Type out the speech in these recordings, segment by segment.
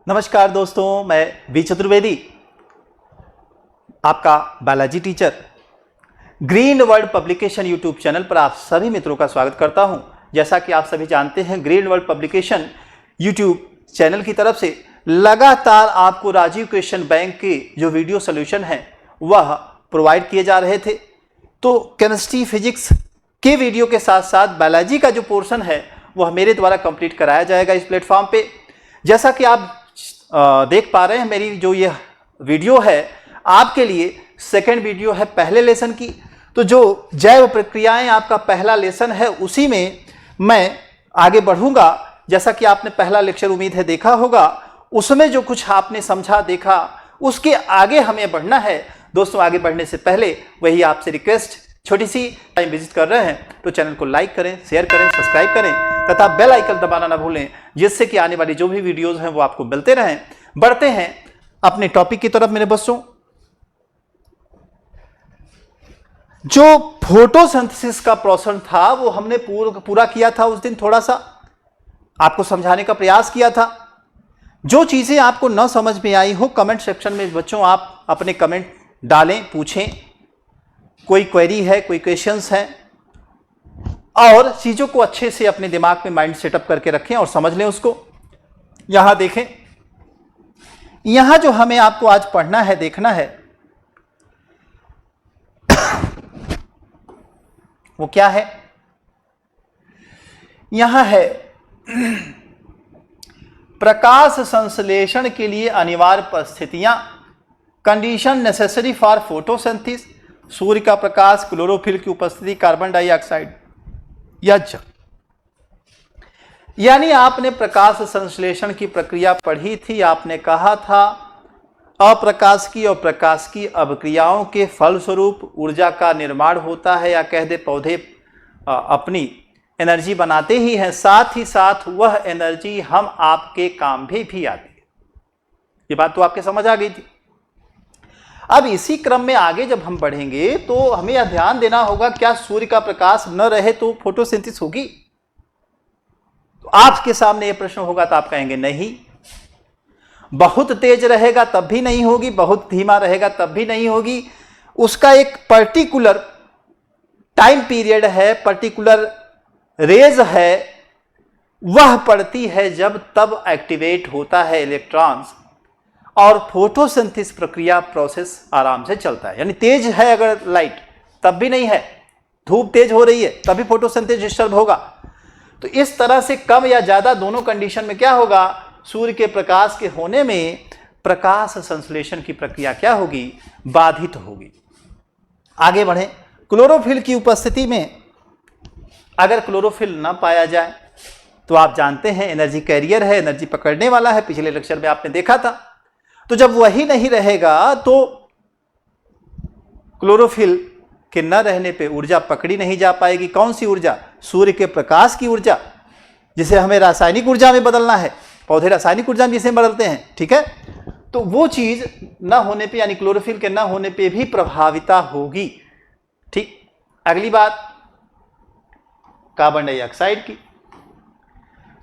नमस्कार दोस्तों, मैं वी चतुर्वेदी आपका Balaji teacher green world publication YouTube channel पर आप सभी मित्रों का स्वागत करता हूं। जैसा कि आप सभी जानते हैं, green world publication YouTube channel की तरफ से लगातार आपको राजीव क्वेश्चन बैंक के जो वीडियो सोल्यूशन हैं वह प्रोवाइड किए जा रहे थे। तो केमिस्ट्री फिजिक्स के वीडियो के साथ साथ बायोलॉजी का जो पोर्शन है वह मेरे द्वारा कंप्लीट कराया जाएगा इस प्लेटफॉर्म पे। जैसा कि आप देख पा रहे हैं, मेरी जो यह वीडियो है आपके लिए सेकंड वीडियो है पहले लेसन की। तो जो जैव प्रक्रियाएं आपका पहला लेसन है उसी में मैं आगे बढ़ूंगा। जैसा कि आपने पहला लेक्चर उम्मीद है देखा होगा, उसमें जो कुछ आपने समझा देखा उसके आगे हमें बढ़ना है। दोस्तों, आगे बढ़ने से पहले वही आपसे रिक्वेस्ट, छोटी सी टाइम विजिट कर रहे हैं तो चैनल को लाइक करें, शेयर करें, सब्सक्राइब करें तथा बेल आइकन दबाना ना भूलें, जिससे कि आने वाली जो भी वीडियोस हैं वो आपको मिलते रहें। बढ़ते हैं अपने टॉपिक की तरफ मेरे बच्चों। जो फोटोसिंथेसिस का प्रोसेस था वो हमने पूरा किया था उस दिन। थोड़ा सा आपको समझाने का प्रयास किया था। जो चीजें आपको न समझ में आई हो, कमेंट सेक्शन में बच्चों आप अपने कमेंट डालें, पूछें। कोई क्वेरी है, कोई क्वेश्चंस हैं, और चीजों को अच्छे से अपने दिमाग में माइंड सेटअप करके रखें और समझ लें उसको। यहां देखें, यहां जो हमें आपको आज पढ़ना है, देखना है, वो क्या है। यहां है प्रकाश संश्लेषण के लिए अनिवार्य परिस्थितियां, कंडीशन नेसेसरी फॉर फोटोसिंथेसिस। सूर्य का प्रकाश, क्लोरोफिल की उपस्थिति, कार्बन डाइऑक्साइड या जल। यानी आपने प्रकाश संश्लेषण की प्रक्रिया पढ़ी थी। आपने कहा था अप्रकाशिकी और प्रकाशिकी अभिक्रियाओं के फलस्वरूप ऊर्जा का निर्माण होता है, या कह दे पौधे अपनी एनर्जी बनाते ही हैं, साथ ही साथ वह एनर्जी हम आपके काम भी आती है। ये बात तो आपके समझ आ गई थी। अब इसी क्रम में आगे जब हम बढ़ेंगे तो हमें यह ध्यान देना होगा, क्या सूर्य का प्रकाश न रहे तो फोटोसिंथेसिस होगी? तो आपके सामने यह प्रश्न होगा तो आप कहेंगे नहीं। बहुत तेज रहेगा तब भी नहीं होगी, बहुत धीमा रहेगा तब भी नहीं होगी। उसका एक पर्टिकुलर टाइम पीरियड है, पर्टिकुलर रेज है, वह पड़ती है जब तब एक्टिवेट होता है इलेक्ट्रॉन्स, और फोटोसिंथेसिस प्रक्रिया प्रोसेस आराम से चलता है। यानी तेज है अगर लाइट तब भी नहीं है, धूप तेज हो रही है तभी फोटोसिंथेसिस डिस्टर्ब होगा। तो इस तरह से कम या ज्यादा दोनों कंडीशन में क्या होगा, सूर्य के प्रकाश के होने में प्रकाश संश्लेषण की प्रक्रिया क्या होगी, बाधित होगी। आगे बढ़े, क्लोरोफिल की उपस्थिति में अगर क्लोरोफिल ना पाया जाए तो आप जानते हैं एनर्जी कैरियर है, एनर्जी पकड़ने वाला है, पिछले लेक्चर में आपने देखा था। तो जब वही नहीं रहेगा तो क्लोरोफिल के न रहने पे ऊर्जा पकड़ी नहीं जा पाएगी। कौन सी ऊर्जा? सूर्य के प्रकाश की ऊर्जा, जिसे हमें रासायनिक ऊर्जा में बदलना है। पौधे रासायनिक ऊर्जा में जिसे बदलते हैं, ठीक है। तो वो चीज न होने पे, यानी क्लोरोफिल के न होने पे भी प्रभाविता होगी। ठीक। अगली बात कार्बन डाइऑक्साइड की।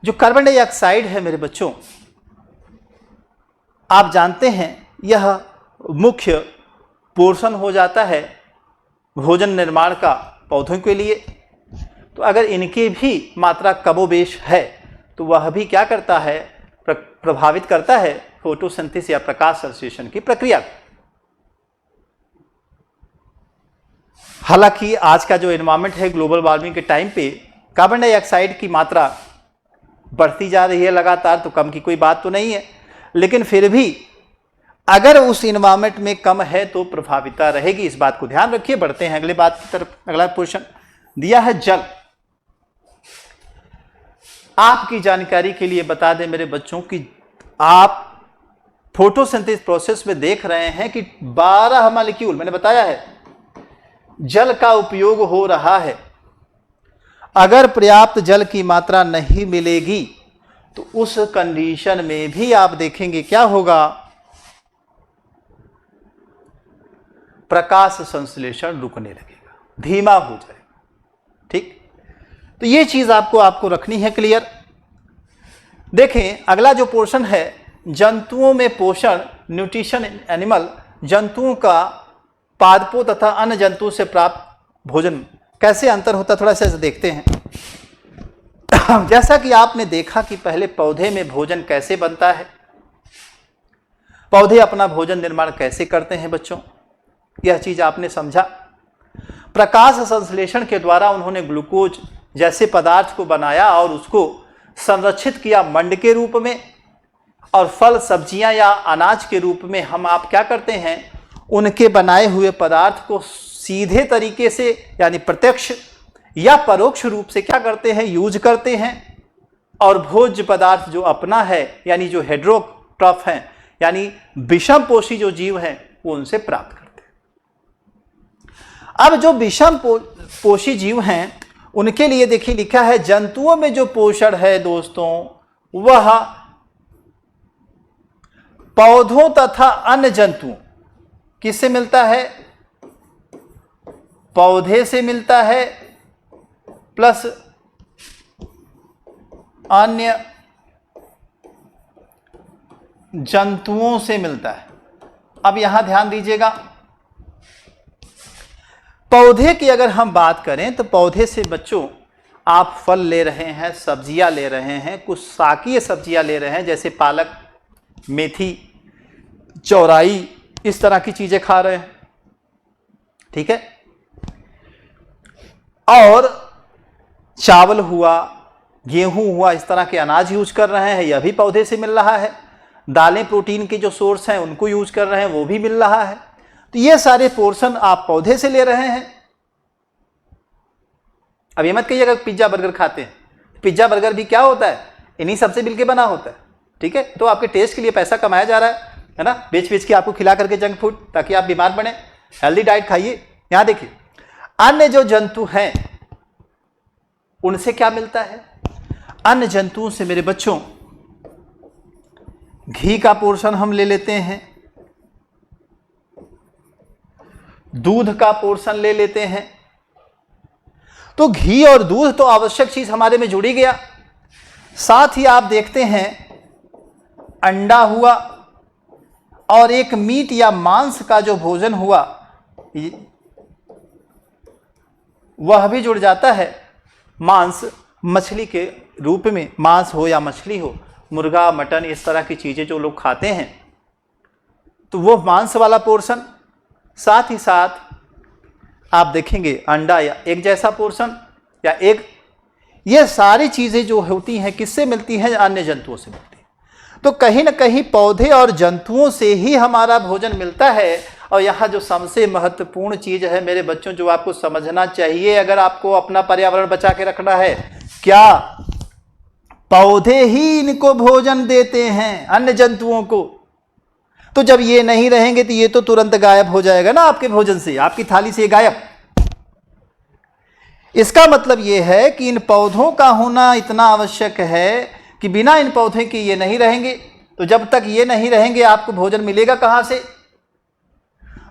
जो कार्बन डाइऑक्साइड है मेरे बच्चों, आप जानते हैं यह मुख्य पोर्शन हो जाता है भोजन निर्माण का पौधों के लिए। तो अगर इनकी भी मात्रा कमोबेश है तो वह भी क्या करता है, प्रभावित करता है फोटोसिंथेसिस या प्रकाश संश्लेषण की प्रक्रिया। हालांकि आज का जो एनवायरनमेंट है, ग्लोबल वार्मिंग के टाइम पे कार्बन डाइऑक्साइड की मात्रा बढ़ती जा रही है लगातार, तो कम की कोई बात तो नहीं है। लेकिन फिर भी अगर उस इन्वायरमेंट में कम है तो प्रभाविता रहेगी, इस बात को ध्यान रखिए। बढ़ते हैं अगले बात की तरफ। अगला पोर्शन दिया है जल। आपकी जानकारी के लिए बता दें मेरे बच्चों कि आप फोटोसिंथेसिस प्रोसेस में देख रहे हैं कि 12 मॉलिक्यूल, मैंने बताया है, जल का उपयोग हो रहा है। अगर पर्याप्त जल की मात्रा नहीं मिलेगी तो उस कंडीशन में भी आप देखेंगे क्या होगा, प्रकाश संश्लेषण रुकने लगेगा, धीमा हो जाएगा। ठीक। तो ये चीज आपको रखनी है क्लियर। देखें अगला जो पोर्शन है जंतुओं में पोषण, न्यूट्रिशन एनिमल, जंतुओं का पादपों तथा अन्य जंतुओं से प्राप्त भोजन कैसे अंतर होता है, थोड़ा सा देखते हैं। जैसा कि आपने देखा कि पहले पौधे में भोजन कैसे बनता है, पौधे अपना भोजन निर्माण कैसे करते हैं बच्चों, यह चीज आपने समझा। प्रकाश संश्लेषण के द्वारा उन्होंने ग्लूकोज जैसे पदार्थ को बनाया और उसको संरक्षित किया मंड के रूप में, और फल सब्जियां या अनाज के रूप में हम आप क्या करते हैं, उनके बनाए हुए पदार्थ को सीधे तरीके से यानी प्रत्यक्ष या परोक्ष रूप से क्या करते हैं, यूज करते हैं, और भोज्य पदार्थ जो अपना है यानी जो हेटेरोट्रॉफ हैं यानी विषम पोषी जो जीव हैं वो उनसे प्राप्त करते हैं। अब जो विषम पोषी जीव हैं उनके लिए देखिए लिखा है, जंतुओं में जो पोषण है दोस्तों वह पौधों तथा अन्य जंतुओं किससे मिलता है, पौधे से मिलता है प्लस अन्य जंतुओं से मिलता है। अब यहां ध्यान दीजिएगा, पौधे की अगर हम बात करें तो पौधे से बच्चों आप फल ले रहे हैं, सब्जियां ले रहे हैं, कुछ शाकीय सब्जियां ले रहे हैं जैसे पालक, मेथी, चौराई, इस तरह की चीजें खा रहे हैं, ठीक है। और चावल हुआ, गेहूं हुआ, इस तरह के अनाज यूज कर रहे हैं, यह भी पौधे से मिल रहा है। दालें प्रोटीन के जो सोर्स हैं उनको यूज कर रहे हैं, वो भी मिल रहा है। तो ये सारे पोर्शन आप पौधे से ले रहे हैं। अब ये मत कहिए अगर पिज्जा बर्गर खाते हैं, पिज्जा बर्गर भी क्या होता है, इन्हीं सबसे मिलके बना होता है, ठीक है। तो आपके टेस्ट के लिए पैसा कमाया जा रहा है ना, बेच बेच के आपको खिला करके जंक फूड, ताकि आप बीमार बने। हेल्दी डाइट खाइए। यहां देखिए अन्य जो जंतु हैं उनसे क्या मिलता है, अन्य जंतुओं से मेरे बच्चों घी का पोर्शन हम ले लेते हैं, दूध का पोर्शन ले लेते हैं। तो घी और दूध तो आवश्यक चीज हमारे में जुड़ी गया। साथ ही आप देखते हैं अंडा हुआ और एक मीट या मांस का जो भोजन हुआ वह भी जुड़ जाता है। मांस मछली के रूप में, मांस हो या मछली हो, मुर्गा, मटन, इस तरह की चीजें जो लोग खाते हैं तो वो मांस वाला पोर्शन। साथ ही साथ आप देखेंगे अंडा या एक जैसा पोर्शन या एक, ये सारी चीजें जो होती हैं किससे मिलती हैं, अन्य जंतुओं से मिलती हैं। तो कहीं ना कहीं पौधे और जंतुओं से ही हमारा भोजन मिलता है। और यहाँ जो सबसे महत्वपूर्ण चीज है मेरे बच्चों जो आपको समझना चाहिए, अगर आपको अपना पर्यावरण बचा के रखना है, क्या पौधे ही इनको भोजन देते हैं, अन्य जंतुओं को। तो जब ये नहीं रहेंगे तो ये तो तुरंत गायब हो जाएगा ना आपके भोजन से, आपकी थाली से गायब। इसका मतलब ये है कि इन पौधों का होना इतना आवश्यक है कि बिना इन पौधे के ये नहीं रहेंगे। तो जब तक ये नहीं रहेंगे आपको भोजन मिलेगा कहां से।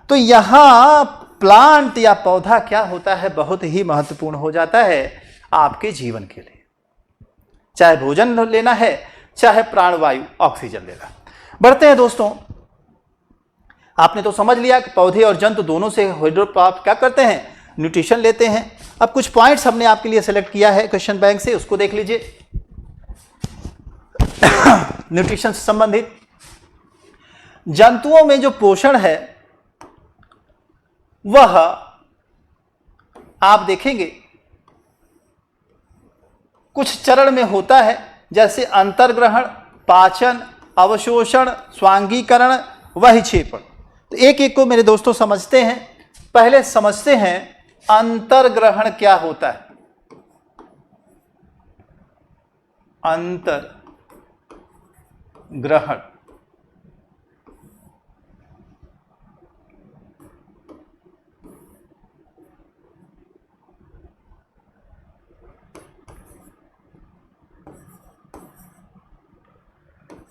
तो यहां प्लांट या पौधा क्या होता है, बहुत ही महत्वपूर्ण हो जाता है आपके जीवन के लिए, चाहे भोजन लेना है, चाहे प्राणवायु ऑक्सीजन लेना। बढ़ते हैं दोस्तों, आपने तो समझ लिया कि पौधे और जंतु दोनों से हेटेरोट्रॉफ क्या करते हैं, न्यूट्रिशन लेते हैं। अब कुछ पॉइंट्स हमने आपके लिए सेलेक्ट किया है क्वेश्चन बैंक से, उसको देख लीजिए। न्यूट्रिशन से संबंधित जंतुओं में जो पोषण है वह आप देखेंगे कुछ चरण में होता है, जैसे अंतर्ग्रहण, पाचन, अवशोषण, स्वांगीकरण, वहिक्षेपण। तो एक एक को मेरे दोस्तों समझते हैं। पहले समझते हैं अंतर्ग्रहण क्या होता है। अंतर्ग्रहण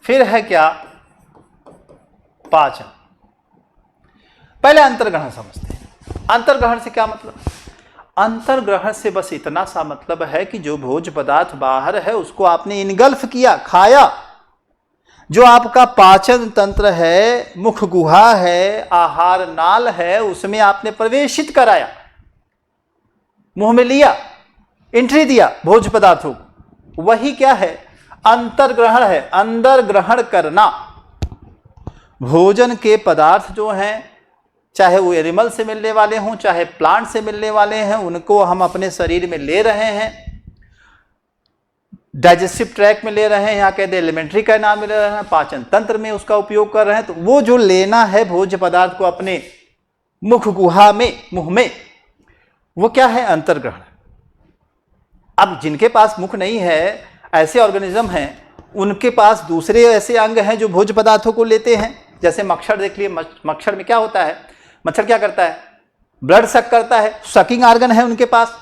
फिर है क्या, पाचन। पहले अंतर्ग्रहण समझते हैं। अंतर्ग्रहण से क्या मतलब, अंतर्ग्रहण से बस इतना सा मतलब है कि जो भोज्य पदार्थ बाहर है उसको आपने इनगल्फ किया, खाया। जो आपका पाचन तंत्र है, मुख गुहा है, आहार नाल है, उसमें आपने प्रवेशित कराया, मुंह में लिया, एंट्री दिया भोज्य पदार्थों को, वही क्या है? अंतर्ग्रहण है, अंदर ग्रहण करना। भोजन के पदार्थ जो हैं, चाहे वो एनिमल से मिलने वाले हों, चाहे प्लांट से मिलने वाले हैं, उनको हम अपने शरीर में ले रहे हैं, डाइजेस्टिव ट्रैक में ले रहे हैं, यहाँ कहते हैं एलिमेंट्री का नाम ले रहे हैं, पाचन तंत्र में उसका उपयोग कर रहे हैं। तो वो जो लेना है भोज्य पदार्थ को अपने मुख गुहा में, मुंह में, वो क्या है? अंतर्ग्रहण। अब जिनके पास मुख नहीं है, ऐसे ऑर्गेनिज्म हैं, उनके पास दूसरे ऐसे अंग हैं जो भोज्य पदार्थों को लेते हैं। जैसे मच्छर देख लिए, मच्छर में क्या होता है? मच्छर क्या करता है? ब्लड सक करता है, सकिंग आर्गन है उनके पास।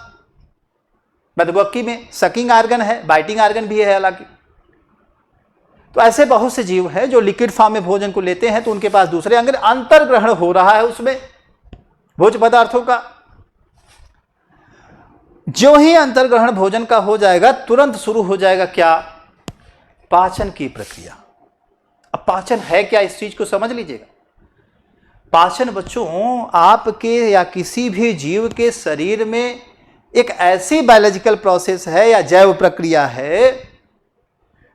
मधुमक्खी में सकिंग आर्गन है, बाइटिंग आर्गन भी है हालांकि। तो ऐसे बहुत से जीव हैं जो लिक्विड फॉर्म में भोजन को लेते हैं, तो उनके पास दूसरे अंग, अंतर्ग्रहण हो रहा है उसमें भोज्य पदार्थों का। जो ही अंतर्ग्रहण भोजन का हो जाएगा, तुरंत शुरू हो जाएगा क्या? पाचन की प्रक्रिया। अब पाचन है क्या, इस चीज को समझ लीजिएगा। पाचन बच्चों, आपके या किसी भी जीव के शरीर में एक ऐसी बायोलॉजिकल प्रोसेस है या जैव प्रक्रिया है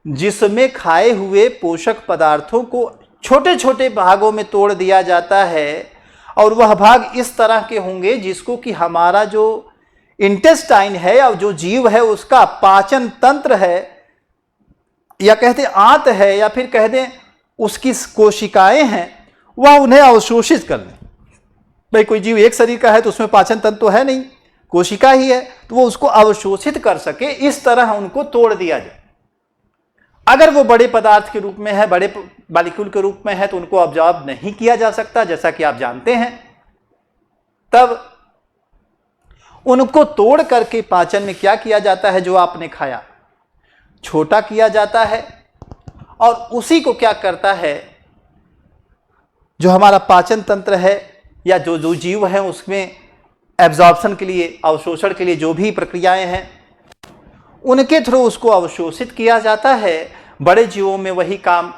जिसमें खाए हुए पोषक पदार्थों को छोटे छोटे भागों में तोड़ दिया जाता है, और वह भाग इस तरह के होंगे जिसको कि हमारा जो इंटेस्टाइन है या जो जीव है उसका पाचन तंत्र है, या कहते आंत है, या फिर कह दें उसकी कोशिकाएं हैं, वह उन्हें अवशोषित कर लें। भाई कोई जीव एक शरीर का है तो उसमें पाचन तंत्र तो है नहीं, कोशिका ही है, तो वो उसको अवशोषित कर सके, इस तरह उनको तोड़ दिया जाए। अगर वो बड़े पदार्थ के रूप में है, बड़े मॉलिक्यूल के रूप में है, तो उनको ऑब्जॉर्ब नहीं किया जा सकता, जैसा कि आप जानते हैं। तब उनको तोड़ करके पाचन में क्या किया जाता है? जो आपने खाया छोटा किया जाता है, और उसी को क्या करता है, जो हमारा पाचन तंत्र है या जो जो जीव है उसमें एब्जॉर्प्शन के लिए, अवशोषण के लिए जो भी प्रक्रियाएं हैं, उनके थ्रू उसको अवशोषित किया जाता है। बड़े जीवों में वही काम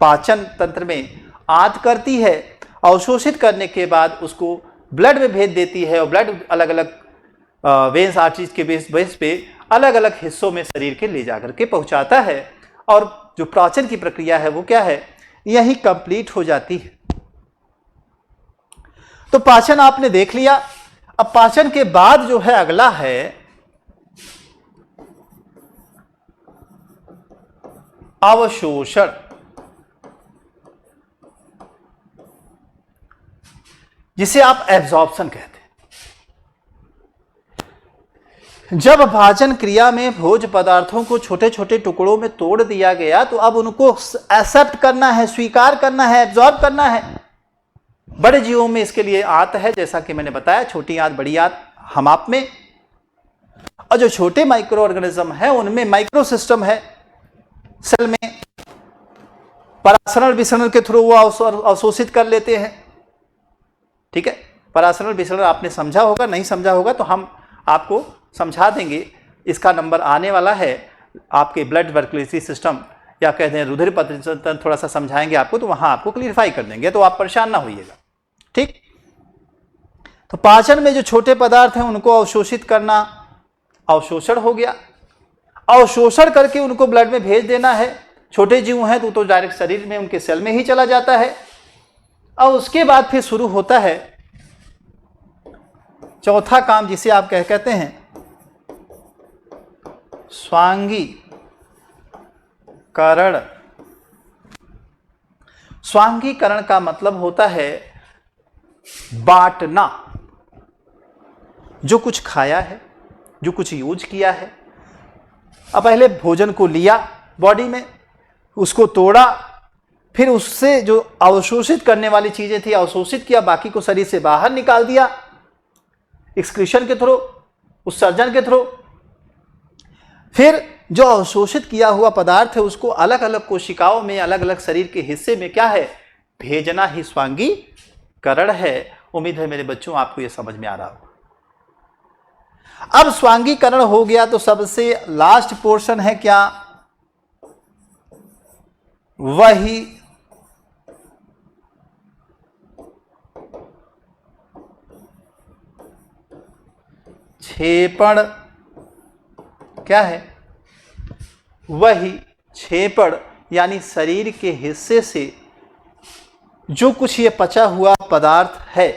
पाचन तंत्र में आंत करती है, अवशोषित करने के बाद उसको ब्लड में भेज देती है, और ब्लड अलग अलग वेन्स आर्टरीज के बेस पे अलग अलग हिस्सों में शरीर के ले जाकर के पहुंचाता है, और जो पाचन की प्रक्रिया है वो क्या है? यही कंप्लीट हो जाती है। तो पाचन आपने देख लिया। अब पाचन के बाद जो है अगला है अवशोषण। जिसे आप एब्जॉर्प्शन कहते हैं। जब पाचन क्रिया में भोज्य पदार्थों को छोटे छोटे टुकड़ों में तोड़ दिया गया, तो अब उनको एक्सेप्ट करना है, स्वीकार करना है, एब्जॉर्ब करना है। बड़े जीवों में इसके लिए आंत है, जैसा कि मैंने बताया, छोटी आंत, बड़ी आंत हम आप में। और जो छोटे माइक्रो ऑर्गेनिज्म है उनमें माइक्रो सिस्टम है, सेल में परासरण विसरण के थ्रू वो अवशोषित कर लेते हैं। ठीक है, परासरण विसरण आपने समझा होगा, नहीं समझा होगा तो हम आपको समझा देंगे। इसका नंबर आने वाला है, आपके ब्लड सर्कुलेटरी सिस्टम या कहते हैं रुधिर पथ थोड़ा सा समझाएंगे आपको, तो वहां आपको क्लियरिफाई कर देंगे, तो आप परेशान ना होइएगा। ठीक, तो पाचन में जो छोटे पदार्थ हैं उनको अवशोषित करना, अवशोषण हो गया। अवशोषण करके उनको ब्लड में भेज देना है। छोटे जीव हैं तो डायरेक्ट शरीर में, उनके सेल में ही चला जाता है। और उसके बाद फिर शुरू होता है चौथा काम, जिसे आप कहते हैं स्वांगीकरण। स्वांगीकरण का मतलब होता है बांटना। जो कुछ खाया है, जो कुछ यूज किया है, अब पहले भोजन को लिया बॉडी में, उसको तोड़ा, फिर उससे जो अवशोषित करने वाली चीजें थी अवशोषित किया, बाकी को शरीर से बाहर निकाल दिया एक्सक्रीशन के थ्रू, उत्सर्जन के थ्रू। फिर जो अवशोषित किया हुआ पदार्थ है उसको अलग अलग कोशिकाओं में, अलग अलग शरीर के हिस्से में क्या है, भेजना ही स्वांगीकरण है। उम्मीद है मेरे बच्चों आपको यह समझ में आ रहा होगा। अब स्वांगीकरण हो गया तो सबसे लास्ट पोर्शन है क्या, वही क्षेपण क्या है? वही क्षेपण यानी शरीर के हिस्से से जो कुछ ये पचा हुआ पदार्थ है,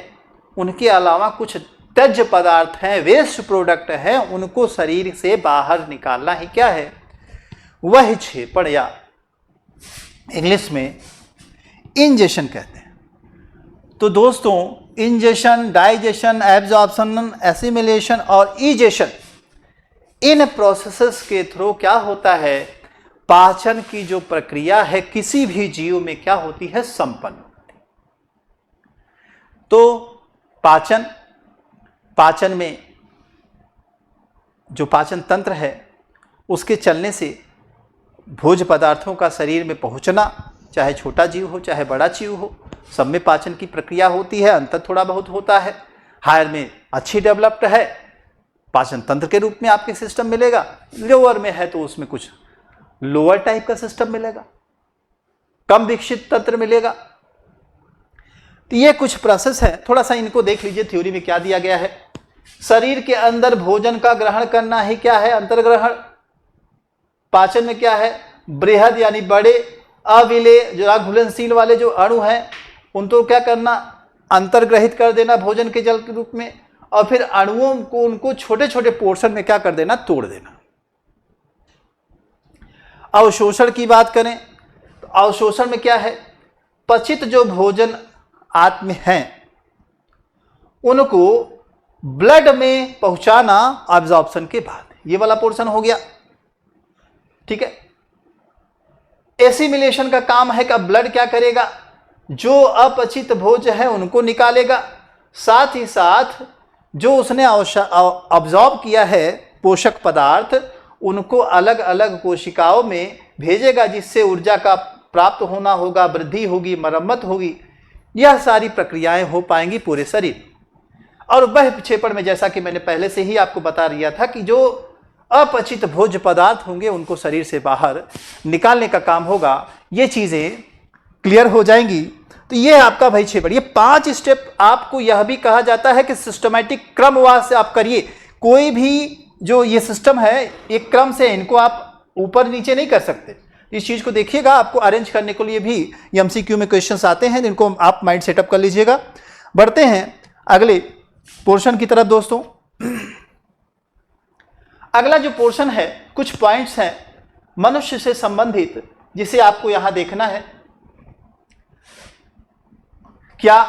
उनके अलावा कुछ त्यज्य पदार्थ हैं, वेस्ट प्रोडक्ट हैं, उनको शरीर से बाहर निकालना ही क्या है? वह क्षेपण, या इंग्लिश में इंजेशन कहते हैं। तो दोस्तों, इंजेशन, डाइजेशन, एब्जॉर्प्शन, एसिमिलेशन और इजेशन, इन प्रोसेसेस के थ्रू क्या होता है? पाचन की जो प्रक्रिया है किसी भी जीव में क्या होती है? संपन्न। तो पाचन में जो पाचन तंत्र है उसके चलने से भोज्य पदार्थों का शरीर में पहुंचना, चाहे छोटा जीव हो चाहे बड़ा जीव हो, सब में पाचन की प्रक्रिया होती है। अंतर थोड़ा बहुत होता है, हायर में अच्छी डेवलप्ड है, पाचन तंत्र के रूप में आपके सिस्टम मिलेगा। लोअर में है तो उसमें कुछ लोअर टाइप का सिस्टम मिलेगा, कम विकसित तंत्र मिलेगा। तो ये कुछ प्रोसेस है, थोड़ा सा इनको देख लीजिए। थ्योरी में क्या दिया गया है? शरीर के अंदर भोजन का ग्रहण करना ही क्या है? अंतर्ग्रहण। पाचन में क्या है? बृहद यानी बड़े, अविलेय जो घुलनशील वाले जो अणु हैं उनको क्या करना? अंतर्ग्रहित कर देना भोजन के जल के रूप में, और फिर अणुओं को उनको छोटे छोटे पोर्शन में क्या कर देना? तोड़ देना। अवशोषण की बात करें तो अवशोषण में क्या है? पचित जो भोजन आत्म हैं उनको ब्लड में पहुंचाना एब्जॉर्प्शन के बाद, ये वाला पोर्शन हो गया। ठीक है। एसिमिलेशन का काम है कि ब्लड क्या करेगा? जो अपचित भोज्य है उनको निकालेगा, साथ ही साथ जो उसने अब्जॉर्ब किया है पोषक पदार्थ उनको अलग अलग कोशिकाओं में भेजेगा, जिससे ऊर्जा का प्राप्त होना होगा, वृद्धि होगी, मरम्मत होगी। यह सारी प्रक्रियाएं हो पाएंगी पूरे शरीर। और वह क्षेपण में जैसा कि मैंने पहले से ही आपको बता दिया था कि जो अपचित भोज्य पदार्थ होंगे उनको शरीर से बाहर निकालने का काम होगा। ये चीजें क्लियर हो जाएंगी। तो ये आपका भाई क्षेपण, ये 5 स्टेप। आपको यह भी कहा जाता है कि सिस्टमैटिक क्रमवार से आप करिए। कोई भी जो ये सिस्टम है एक क्रम से, इनको आप ऊपर नीचे नहीं कर सकते। इस चीज को देखिएगा, आपको अरेंज करने के लिए भी एमसीक्यू में क्वेश्चंस आते हैं, जिनको आप माइंड सेटअप कर लीजिएगा। बढ़ते हैं अगले पोर्शन की तरफ दोस्तों। अगला जो पोर्शन है, कुछ पॉइंट्स हैं मनुष्य से संबंधित, जिसे आपको यहां देखना है। क्या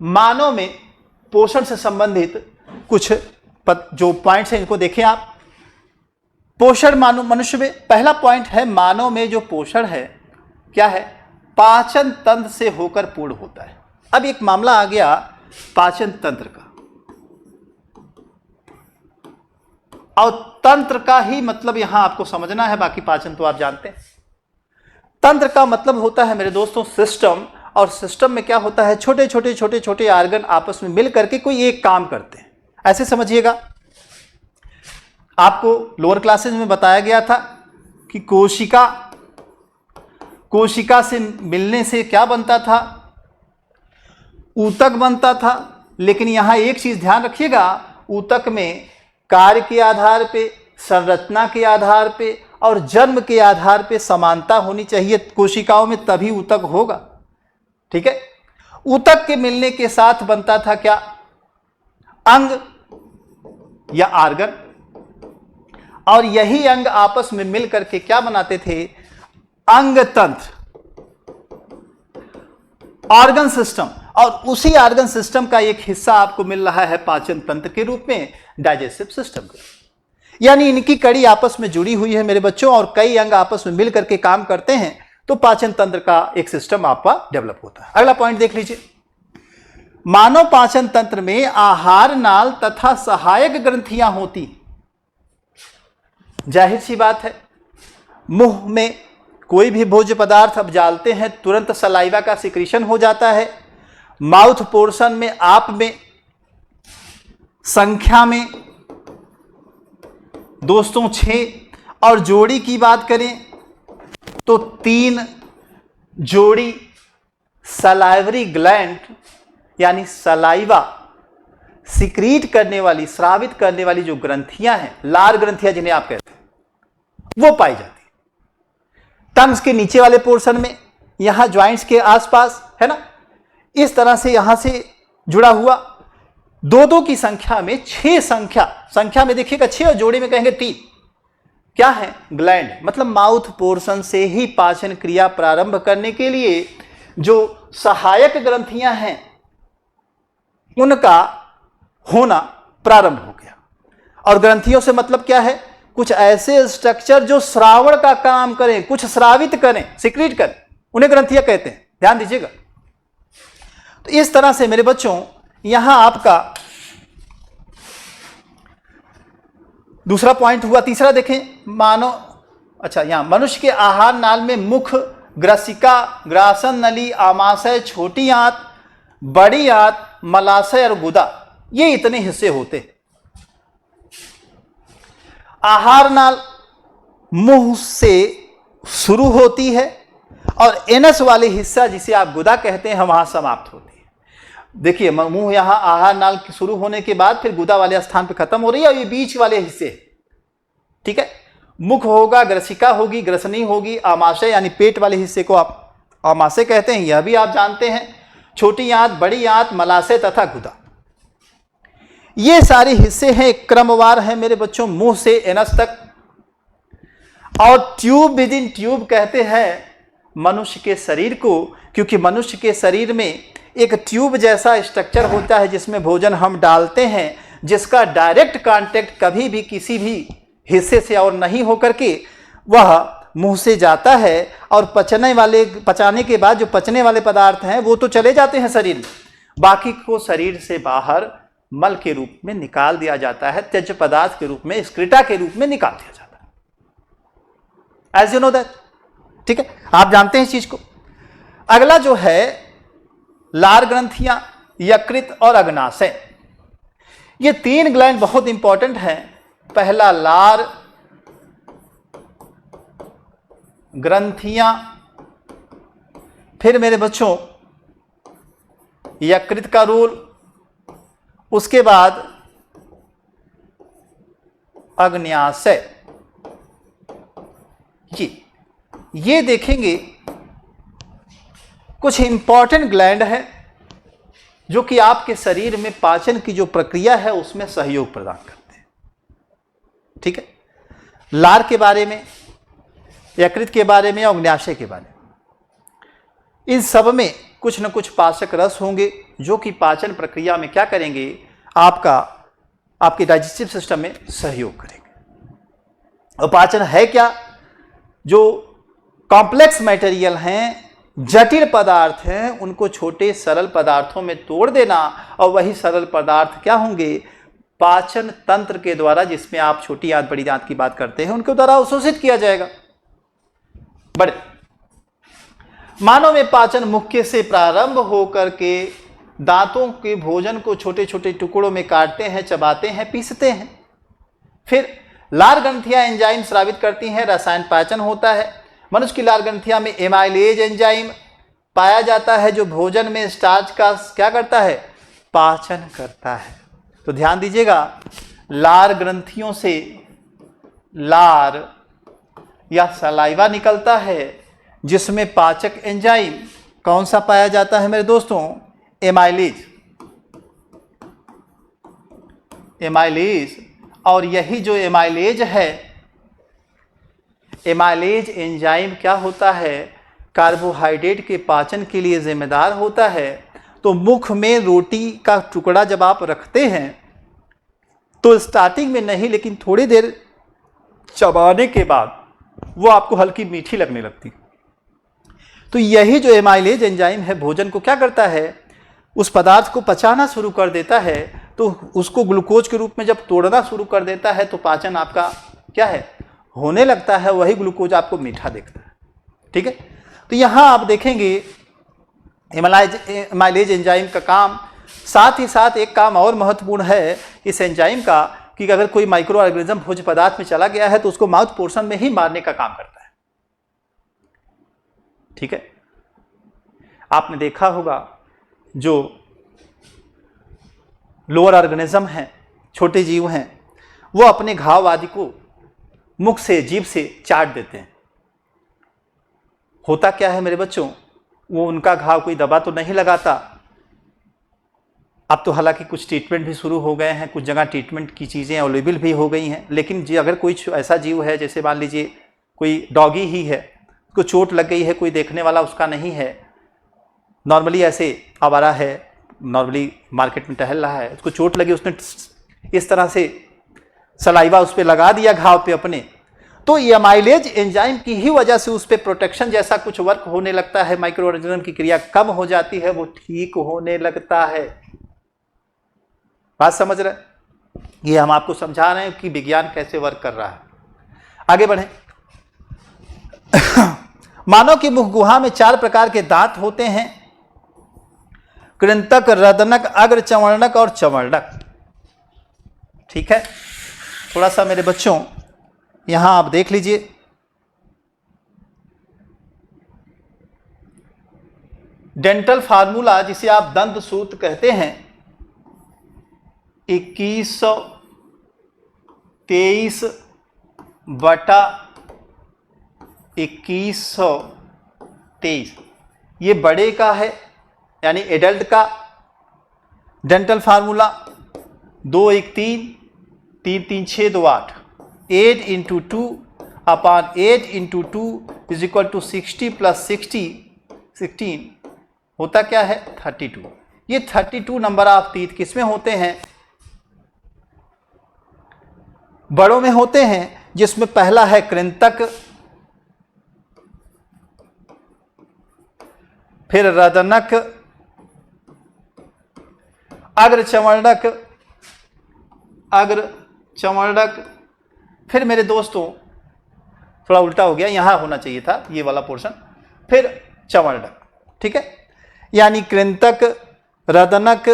मानव में पोषण से संबंधित कुछ जो पॉइंट्स हैं इनको देखें आप। पोषण मानव मनुष्य में पहला पॉइंट है, मानव में जो पोषण है क्या है? पाचन तंत्र से होकर पूर्ण होता है। अब एक मामला आ गया पाचन तंत्र का, और तंत्र का ही मतलब यहां आपको समझना है, बाकी पाचन तो आप जानते हैं। तंत्र का मतलब होता है मेरे दोस्तों सिस्टम, और सिस्टम में क्या होता है? छोटे छोटे छोटे छोटे ऑर्गन आपस में मिल करके कोई एक काम करते हैं। ऐसे समझिएगा। आपको लोअर क्लासेस में बताया गया था कि कोशिका से मिलने से क्या बनता था? ऊतक बनता था। लेकिन यहां एक चीज ध्यान रखिएगा, ऊतक में कार्य के आधार पे, संरचना के आधार पे और जन्म के आधार पे समानता होनी चाहिए कोशिकाओं में, तभी ऊतक होगा। ठीक है। ऊतक के मिलने के साथ बनता था क्या? अंग या आर्गन, और यही अंग आपस में मिल करके क्या बनाते थे? अंग तंत्र, ऑर्गन सिस्टम। और उसी ऑर्गन सिस्टम का एक हिस्सा आपको मिल रहा है पाचन तंत्र के रूप में, डाइजेस्टिव सिस्टम का। यानी इनकी कड़ी आपस में जुड़ी हुई है मेरे बच्चों, और कई अंग आपस में मिल करके काम करते हैं, तो पाचन तंत्र का एक सिस्टम आपका डेवलप होता है। अगला पॉइंट देख लीजिए। मानव पाचन तंत्र में आहार नाल तथा सहायक ग्रंथियां होती। जाहिर सी बात है, मुंह में कोई भी भोज्य पदार्थ अब डालते हैं तुरंत सलाइवा का सिक्रीशन हो जाता है। माउथ पोर्शन में आप में संख्या में दोस्तों 6, और जोड़ी की बात करें तो 3 जोड़ी सलाइवरी ग्लैंड यानी सलाइवा सिक्रीट करने वाली, स्रावित करने वाली जो ग्रंथियां हैं, लार ग्रंथियां जिन्हें आप कहते हैं, वो पाई जाती है टंग्स के नीचे वाले पोर्शन में, यहां ज्वाइंट्स के आसपास, है ना। इस तरह से यहां से जुड़ा हुआ दो दो की संख्या में 6 संख्या में देखिएगा 6 और जोड़े में कहेंगे 3 क्या है, ग्लैंड। मतलब माउथ पोर्शन से ही पाचन क्रिया प्रारंभ करने के लिए जो सहायक ग्रंथियां हैं उनका होना प्रारंभ हो गया। और ग्रंथियों से मतलब क्या है, कुछ ऐसे स्ट्रक्चर जो श्रावण का काम करें, कुछ स्रावित करें, सिक्रीट करें, उन्हें ग्रंथियां कहते हैं। ध्यान दीजिएगा। तो इस तरह से मेरे बच्चों यहां आपका दूसरा पॉइंट हुआ। तीसरा देखें, यहां मनुष्य के आहार नाल में मुख, ग्रसिका, ग्रासन नली, आमाशय, छोटी आंत, बड़ी आंत, मलाशय और गुदा, ये इतने हिस्से होते हैं। आहार नाल मुंह से शुरू होती है और एनस वाले हिस्सा जिसे आप गुदा कहते हैं वहां समाप्त होती है। देखिए मुंह यहां आहार नाल शुरू होने के बाद फिर गुदा वाले स्थान पर खत्म हो रही है और ये बीच वाले हिस्से, ठीक है। मुख होगा, ग्रसिका होगी, ग्रसनी होगी, आमाशय यानी पेट वाले हिस्से को आप आमाशय कहते हैं, यह भी आप जानते हैं। छोटी आंत, बड़ी आंत, मलाशय तथा गुदा, ये सारे हिस्से हैं, क्रमवार हैं मेरे बच्चों, मुंह से एनस तक। और ट्यूब विद इन ट्यूब कहते हैं मनुष्य के शरीर को, क्योंकि मनुष्य के शरीर में एक ट्यूब जैसा स्ट्रक्चर होता है जिसमें भोजन हम डालते हैं, जिसका डायरेक्ट कांटेक्ट कभी भी किसी भी हिस्से से और नहीं होकर के वह मुंह से जाता है और पचाने के बाद जो पचने वाले पदार्थ हैं वो तो चले जाते हैं शरीर में, बाकी को शरीर से बाहर मल के रूप में निकाल दिया जाता है, त्यज्य पदार्थ के रूप में, एक्सक्रीटा के रूप में निकाल दिया जाता है। एज यू नो दैट, ठीक है, आप जानते हैं इस चीज को। अगला जो है लार ग्रंथियां, यकृत और अग्नाशय, ये 3 ग्लैंड बहुत इंपॉर्टेंट हैं। पहला लार ग्रंथियां, फिर मेरे बच्चों यकृत का रोल, उसके बाद अग्न्याशय। ये देखेंगे कुछ इंपॉर्टेंट ग्लैंड है जो कि आपके शरीर में पाचन की जो प्रक्रिया है उसमें सहयोग प्रदान करते हैं, ठीक है। लार के बारे में, यकृत के बारे में, अग्न्याशय के बारे में, इन सब में कुछ न कुछ पाचक रस होंगे जो कि पाचन प्रक्रिया में क्या करेंगे, आपके डाइजेस्टिव सिस्टम में सहयोग करेंगे। और पाचन है क्या, जो कॉम्प्लेक्स मटेरियल हैं, जटिल पदार्थ हैं, उनको छोटे सरल पदार्थों में तोड़ देना, और वही सरल पदार्थ क्या होंगे, पाचन तंत्र के द्वारा, जिसमें आप छोटी आंत बड़ी आंत की बात करते हैं, उनके द्वारा अवशोषित किया जाएगा। बड़े मानव में पाचन मुख्य से प्रारंभ होकर के दांतों के भोजन को छोटे छोटे टुकड़ों में काटते हैं, चबाते हैं, पीसते हैं। फिर लार ग्रंथियां एंजाइम स्रावित करती हैं, रसायन पाचन होता है। मनुष्य की लार ग्रंथियां में एमाइलेज एंजाइम पाया जाता है जो भोजन में स्टार्च का क्या करता है, पाचन करता है। तो ध्यान दीजिएगा, लार ग्रंथियों से लार या सलाइवा निकलता है जिसमें पाचक एंजाइम कौन सा पाया जाता है मेरे दोस्तों, एमाइलेज। और यही जो एमाइलेज है, एमाइलेज एंजाइम क्या होता है, कार्बोहाइड्रेट के पाचन के लिए जिम्मेदार होता है। तो मुख में रोटी का टुकड़ा जब आप रखते हैं तो स्टार्टिंग में नहीं, लेकिन थोड़ी देर चबाने के बाद वो आपको हल्की मीठी लगने लगती। तो यही जो एमाइलेज एंजाइम है भोजन को क्या करता है, उस पदार्थ को पचाना शुरू कर देता है। तो उसको ग्लूकोज के रूप में जब तोड़ना शुरू कर देता है तो पाचन आपका क्या है, होने लगता है, वही ग्लूकोज आपको मीठा दिखता है, ठीक है। तो यहां आप देखेंगे एमाइलेज एंजाइम का काम, साथ ही साथ एक काम और महत्वपूर्ण है इस एंजाइम का, कि अगर कोई माइक्रो ऑर्गेनिज्म भोज्य पदार्थ में चला गया है तो उसको माउथ पोर्शन में ही मारने का काम करता है, ठीक है। आपने देखा होगा जो लोअर ऑर्गेनिज्म हैं, छोटे जीव हैं, वो अपने घाव आदि को मुख से, जीभ से चाट देते हैं। होता क्या है मेरे बच्चों, वो उनका घाव कोई दवा तो नहीं लगाता। अब तो हालांकि कुछ ट्रीटमेंट भी शुरू हो गए हैं, कुछ जगह ट्रीटमेंट की चीज़ें अवेलेबल भी हो गई हैं, लेकिन अगर कोई ऐसा जीव है, जैसे मान लीजिए कोई डॉगी ही है, उसको चोट लग गई है, कोई देखने वाला उसका नहीं है, नॉर्मली ऐसे आवारा है, नॉर्मली मार्केट में टहल रहा है, उसको चोट लगी, उसने इस तरह से सलाइवा उस पर लगा दिया घाव पे अपने, तो ये अमाइलेज एंजाइम की ही वजह से उस पर प्रोटेक्शन जैसा कुछ वर्क होने लगता है, माइक्रो ऑर्गेनिज्म की क्रिया कम हो जाती है, वो ठीक होने लगता है। बात समझ रहे? ये हम आपको समझा रहे हैं कि विज्ञान कैसे वर्क कर रहा है। आगे बढ़े। मानव की मुख गुहा में 4 प्रकार के दांत होते हैं, कृंतक, रदनक, अग्र चवर्णक और चवर्णक। ठीक है, थोड़ा सा मेरे बच्चों यहां आप देख लीजिए, डेंटल फार्मूला जिसे आप दंत सूत्र कहते हैं, 2123/2123 ये बड़े का है, यानी एडल्ट का dental formula. 2 1 3 3 3 6 2 8, 8 × 2 upon 8 × 2 is equal to 60 + 60 16 होता क्या है 32। ये 32 नंबर ऑफ टीथ किस में होते हैं? बड़ों में होते हैं, जिसमें पहला है कृंतक, फिर रदनक, अग्र चवर्णक, फिर मेरे दोस्तों थोड़ा उल्टा हो गया, यहां होना चाहिए था ये वाला पोर्शन, फिर चवर्णक। ठीक है, यानी कृंतक, रदनक,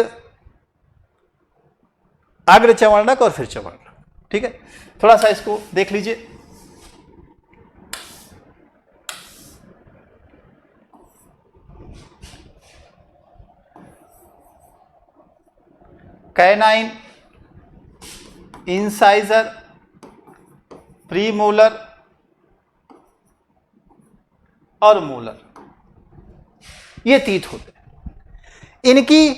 अग्र चवर्णक और फिर चवर्णक। ठीक है, थोड़ा सा इसको देख लीजिए। कैनाइन, इंसाइजर, प्रीमोलर और मोलर, ये तीत होते हैं। इनकी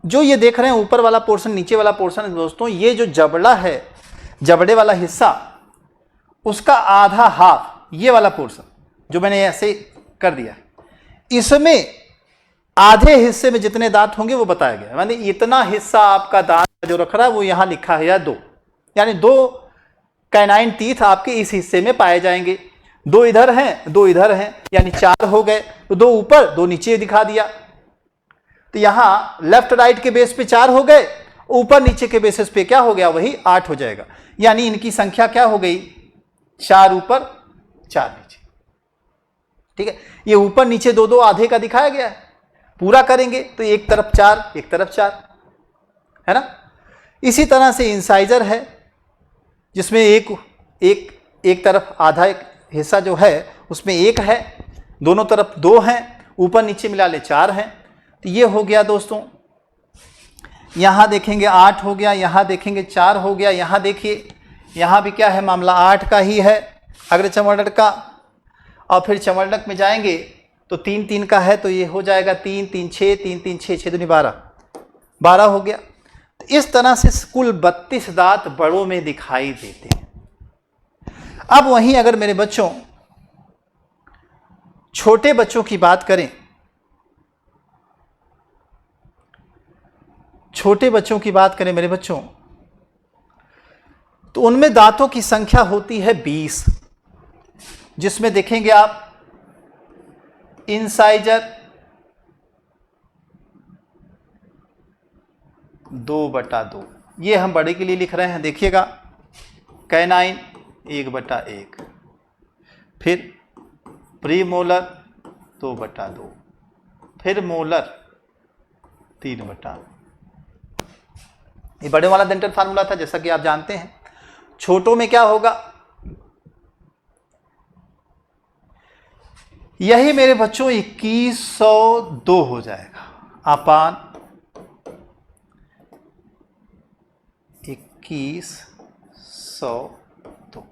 जो ये देख रहे हैं ऊपर वाला पोर्शन, नीचे वाला पोर्शन दोस्तों, ये जो जबड़ा है, जबड़े वाला हिस्सा, उसका आधा हाफ ये वाला पोर्शन जो मैंने ऐसे कर दिया, इसमें आधे हिस्से में जितने दांत होंगे वो बताया गया। यानी इतना हिस्सा आपका दांत जो रख रहा है वो यहां लिखा है 2, यानी 2 कैनाइन टीथ आपके इस हिस्से में पाए जाएंगे। 2 इधर हैं, 2 इधर हैं, यानी 4 हो गए। तो 2 ऊपर 2 नीचे दिखा दिया, तो यहां लेफ्ट राइट के बेस पे 4 हो गए, ऊपर नीचे के बेसिस पे क्या हो गया, वही 8 हो जाएगा। यानी इनकी संख्या क्या हो गई, 4 ऊपर 4 नीचे। ठीक है, ये ऊपर नीचे 2 आधे का दिखाया गया है। पूरा करेंगे तो एक तरफ 4 एक तरफ 4 है ना। इसी तरह से इंसाइजर है, जिसमें एक तरफ आधा एक हिस्सा जो है उसमें 1 है, दोनों तरफ 2 हैं, ऊपर नीचे मिला ले 4 हैं। तो ये हो गया दोस्तों, यहां देखेंगे 8 हो गया, यहां देखेंगे 4 हो गया, यहां देखिए यहां भी क्या है, मामला 8 का ही है अग्र चवर्णक का। और फिर चवर्णक में जाएंगे तो 3 3 का है, तो ये हो जाएगा 3 3 6 3 3 6 6 दूनी 12 हो गया। तो इस तरह से कुल 32 दांत बड़ों में दिखाई देते हैं। अब वहीं अगर मेरे बच्चों छोटे बच्चों की बात करें, छोटे बच्चों की बात करें मेरे बच्चों, तो उनमें दांतों की संख्या होती है 20, जिसमें देखेंगे आप इंसाइजर 2/2, ये हम बड़े के लिए लिख रहे हैं, देखिएगा कैनाइन 1/1, फिर प्रीमोलर 2/2, फिर मोलर 3/2। ये बड़े वाला डेंटल फार्मूला था, जैसा कि आप जानते हैं। छोटों में क्या होगा, यही मेरे बच्चों 2102 हो जाएगा अपान 2102।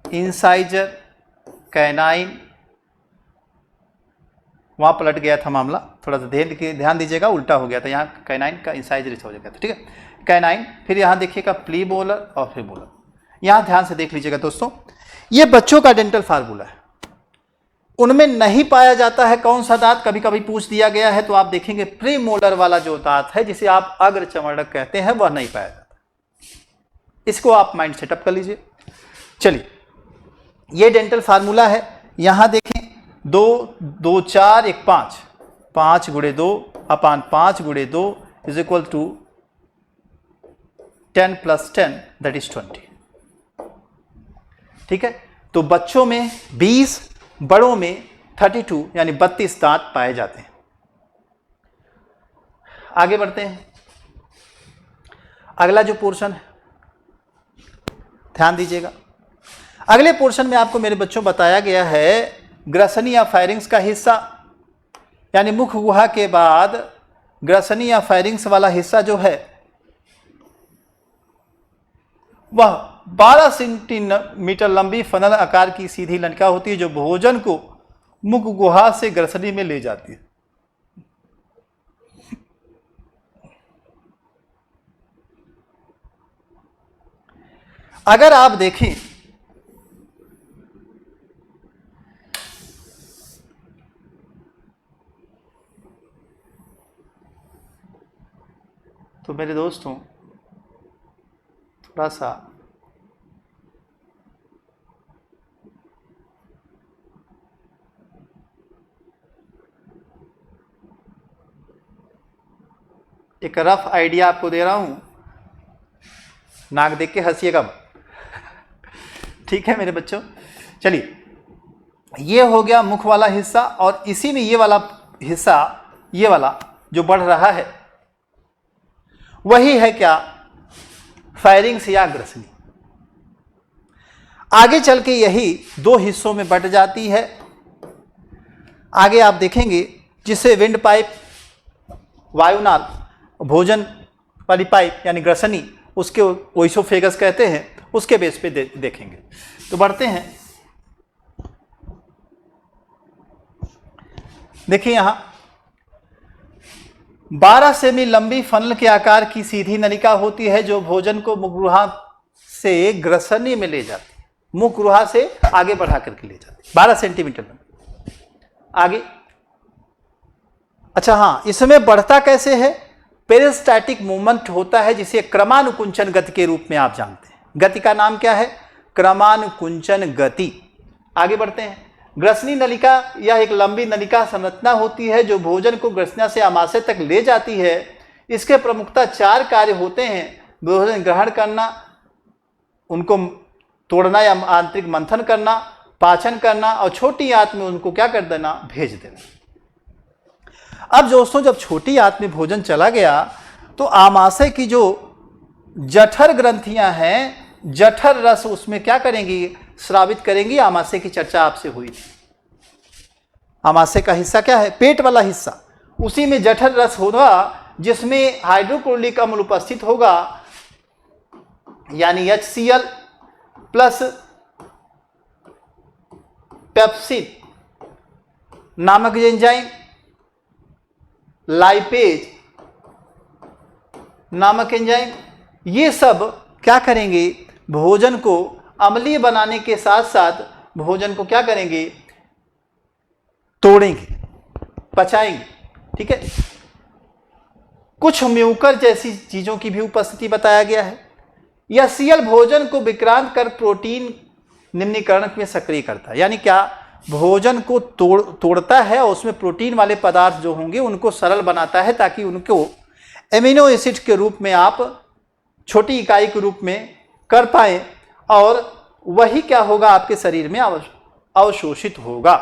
इंसाइजर कैनाइन, वहां पलट गया था मामला, थोड़ा सा ध्यान दीजिएगा, उल्टा हो गया था, यहाँ कैनाइन का इंसाइजर हो गया था, ठीक है। कैनाइन, फिर यहाँ देखिएगा प्ली मोलर और फिर मोलर। यहाँ ध्यान से देख लीजिएगा दोस्तों, ये बच्चों का डेंटल फार्मूला है, उनमें नहीं पाया जाता है कौन सा दांत, कभी कभी पूछ दिया गया है तो आप देखेंगे प्री मोलर वाला जो दांत है जिसे आप अग्र चमड़क कहते हैं वह नहीं पाया जाता। इसको आप माइंड सेटअप कर लीजिए। चलिए, ये डेंटल फार्मूला है, यहां देखें 2 2 4 1 5, 5 गुणे 2 अपान 5 गुणे 2 is equal to 10 + 10 that is 20। ठीक है, तो बच्चों में 20, बड़ों में 32 यानी 32 दांत पाए जाते हैं। आगे बढ़ते हैं, अगला जो पोर्शन है ध्यान दीजिएगा। अगले पोर्शन में आपको मेरे बच्चों बताया गया है ग्रसनी या फायरिंग्स का हिस्सा, यानी मुख गुहा के बाद ग्रसनी या फायरिंग्स वाला हिस्सा जो है वह 12 सेंटीमीटर लंबी फनल आकार की सीधी लंका होती है जो भोजन को मुख गुहा से ग्रसनी में ले जाती है। अगर आप देखें तो मेरे दोस्तों थोड़ा सा एक रफ आइडिया आपको दे रहा हूं, नाक देख के हंसिएगा, ठीक है मेरे बच्चों। चलिए, ये हो गया मुख वाला हिस्सा, और इसी में ये वाला हिस्सा, ये वाला जो बढ़ रहा है वही है क्या, फायरिंग्स या ग्रसनी। आगे चल के यही 2 हिस्सों में बट जाती है। आगे आप देखेंगे जिसे विंड पाइप, वायुनाल, भोजन वाली पाइप यानी ग्रसनी, उसके ओइसोफेगस कहते हैं, उसके बेस पे देखेंगे। तो बढ़ते हैं, देखिए यहां 12 सेमी लंबी फनल के आकार की सीधी नलिका होती है जो भोजन को मुखगुहा से ग्रसनी में ले जाती है, मुखगुहा से आगे बढ़ा करके ले जाती है, 12 सेंटीमीटर लंबी। आगे, अच्छा हाँ, इसमें बढ़ता कैसे है, पेरिस्टैटिक मूवमेंट होता है जिसे क्रमानुकुंचन गति के रूप में आप जानते हैं। गति का नाम क्या है, क्रमानुकुंचन गति। आगे बढ़ते हैं, ग्रसनी नलिका यह एक लंबी नलिका संरचना होती है जो भोजन को ग्रसना से आमाशय तक ले जाती है। इसके प्रमुखतः 4 कार्य होते हैं, भोजन ग्रहण करना, उनको तोड़ना या आंतरिक मंथन करना, पाचन करना, और छोटी आंत में उनको क्या कर देना, भेज देना। अब दोस्तों, जब छोटी आंत में भोजन चला गया तो आमाशय की जो जठर ग्रंथियां हैं, जठर रस उसमें क्या करेंगी, स्रावित करेंगी। आमाशय की चर्चा आपसे हुई थी। आमाशय का हिस्सा क्या है, पेट वाला हिस्सा, उसी में जठर रस होगा जिसमें हाइड्रोक्लोरिक अम्ल उपस्थित होगा, यानी HCl प्लस पेप्सिन नामक एंजाइम, लाइपेज नामक एंजाइम, ये सब क्या करेंगे, भोजन को अम्लीय बनाने के साथ साथ भोजन को क्या करेंगे, तोड़ेंगे, पचाएंगे। ठीक है, कुछ म्यूकर जैसी चीजों की भी उपस्थिति बताया गया है। यह सीएल भोजन को विक्रांत कर प्रोटीन निम्नीकरण में सक्रिय करता है, यानी क्या, भोजन को तोड़ता है और उसमें प्रोटीन वाले पदार्थ जो होंगे उनको सरल बनाता है ताकि उनको एमिनो एसिड के रूप में आप छोटी इकाई के रूप में कर पाए, और वही क्या होगा, आपके शरीर में अवशोषित होगा।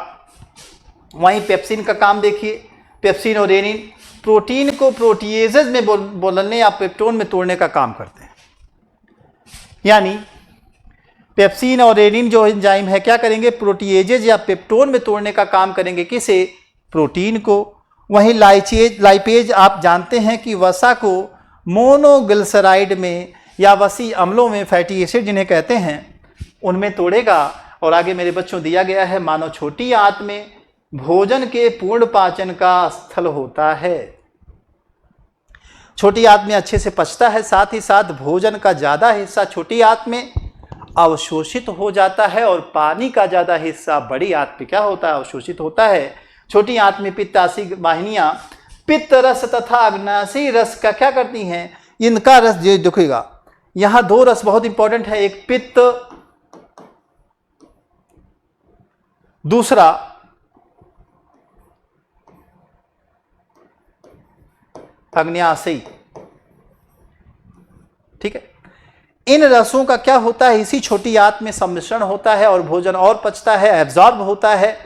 वहीं पेप्सिन का काम देखिए, पेप्सिन और रेनिन प्रोटीन को प्रोटीएजेज में बोलने या पेप्टोन में तोड़ने का काम करते हैं। यानी पेप्सिन और रेनिन जो एंजाइम है क्या करेंगे, प्रोटीएजेज या पेप्टोन में तोड़ने का काम करेंगे, किसे, प्रोटीन को। वहीं लाइपेज आप जानते हैं कि वसा को मोनोग्लिसराइड में या वसी अम्लों में, फैटी एसिड जिन्हें कहते हैं, उनमें तोड़ेगा। और आगे मेरे बच्चों दिया गया है, मानव छोटी आंत में भोजन के पूर्ण पाचन का स्थल होता है। छोटी आंत में अच्छे से पचता है, साथ ही साथ भोजन का ज्यादा हिस्सा छोटी आंत में अवशोषित हो जाता है और पानी का ज्यादा हिस्सा बड़ी आंत में क्या होता है, अवशोषित होता है। छोटी आंत में पित्ताशय वाहिनियां पित्त रस तथा अग्नाशयी रस का क्या करती हैं, इनका रस जो दिखेगा, यहां दो रस बहुत इंपॉर्टेंट है, एक पित्त, दूसरा अग्नाशयी। ठीक है, इन रसों का क्या होता है, इसी छोटी आंत में सम्मिश्रण होता है और भोजन और पचता है, एब्जॉर्ब होता है।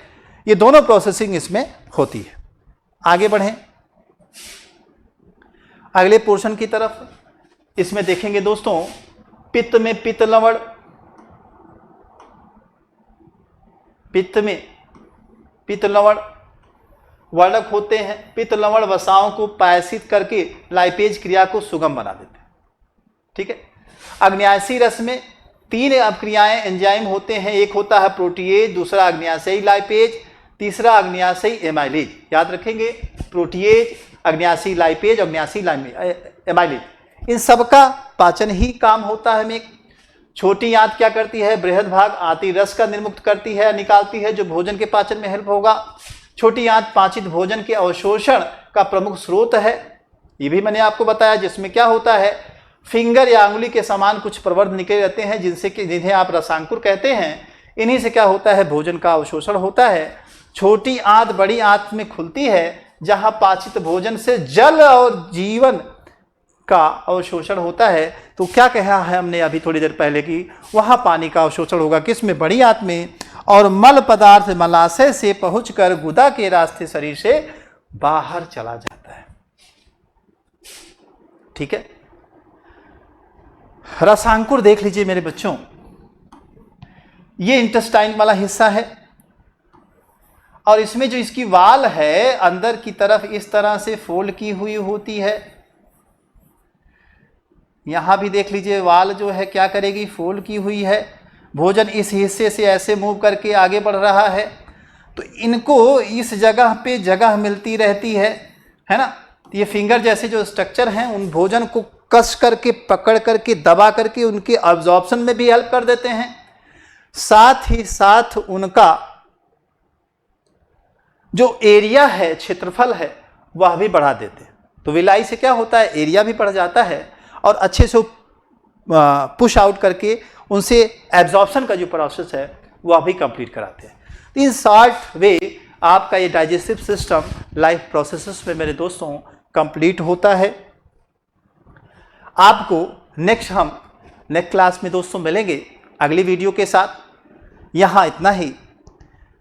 ये दोनों प्रोसेसिंग इसमें होती है। आगे बढ़ें अगले पोर्शन की तरफ। इसमें देखेंगे दोस्तों, पित्त में पित्त लवण, पित्त में पित्त लवण वर्णक होते हैं। पित्त लवण वसाओं को पायसित करके लाइपेज क्रिया को सुगम बना देते हैं। ठीक है, अग्नाशयी रस में तीन अपक्रियाएं एंजाइम होते हैं, एक होता है प्रोटीएज, दूसरा अग्नाशयी लाइपेज, तीसरा अग्नाशयी एमाइलेज। याद रखेंगे, प्रोटीएज, अग्नाशयी लाइपेज, अग्नाशयी एमाइलेज, इन सबका पाचन ही काम होता है में। छोटी आंत क्या करती है, बृहद भाग आंती रस का निर्मुक्त करती है, निकालती है, जो भोजन के पाचन में हेल्प होगा। छोटी आंत पाचित भोजन के अवशोषण का प्रमुख स्रोत है, ये भी मैंने आपको बताया, जिसमें क्या होता है, फिंगर या अंगुली के समान कुछ प्रवर्ध निकले रहते हैं, जिन्हें आप रसांकुर कहते हैं। इन्हीं से क्या होता है, भोजन का अवशोषण होता है। छोटी आंत बड़ी आंत में खुलती है, जहां पाचित भोजन से जल और जीवन का अवशोषण होता है। तो क्या कहा है हमने अभी थोड़ी देर पहले कि वहां पानी का अवशोषण होगा, किसमें, बड़ी आंत में। और मल पदार्थ मलाशय से पहुंचकर गुदा के रास्ते शरीर से बाहर चला जाता है। ठीक है, रसांकुर देख लीजिए मेरे बच्चों, ये इंटेस्टाइन वाला हिस्सा है और इसमें जो इसकी वाल है अंदर की तरफ इस तरह से फोल्ड की हुई होती है। यहां भी देख लीजिए, वाल जो है क्या करेगी, फोल्ड की हुई है। भोजन इस हिस्से से ऐसे मूव करके आगे बढ़ रहा है, तो इनको इस जगह पे जगह मिलती रहती है ना। ये फिंगर जैसे जो स्ट्रक्चर हैं उन भोजन को कस करके, पकड़ करके, दबा करके उनके अब्जॉर्प्शन में भी हेल्प कर देते हैं, साथ ही साथ उनका जो एरिया है, क्षेत्रफल है, वह भी बढ़ा देते हैं। तो विलाई से क्या होता है, एरिया भी बढ़ जाता है और अच्छे से पुश आउट करके उनसे एब्जॉर्प्शन का जो प्रोसेस है वह भी कंप्लीट कराते हैं। तो इन शॉर्ट वे आपका ये डाइजेस्टिव सिस्टम लाइफ प्रोसेसेस में मेरे दोस्तों कंप्लीट होता है। आपको नेक्स्ट क्लास में दोस्तों मिलेंगे अगली वीडियो के साथ। यहाँ इतना ही।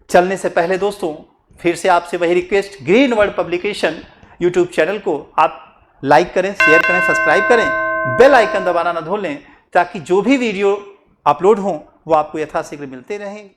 चलने से पहले दोस्तों फिर से आपसे वही request, green word publication YouTube channel को आप लाइक करें, शेयर करें, सब्सक्राइब करें, बेल आइकन दबाना न भूलें, ताकि जो भी वीडियो अपलोड हों वो आपको यथाशीघ्र मिलते रहें।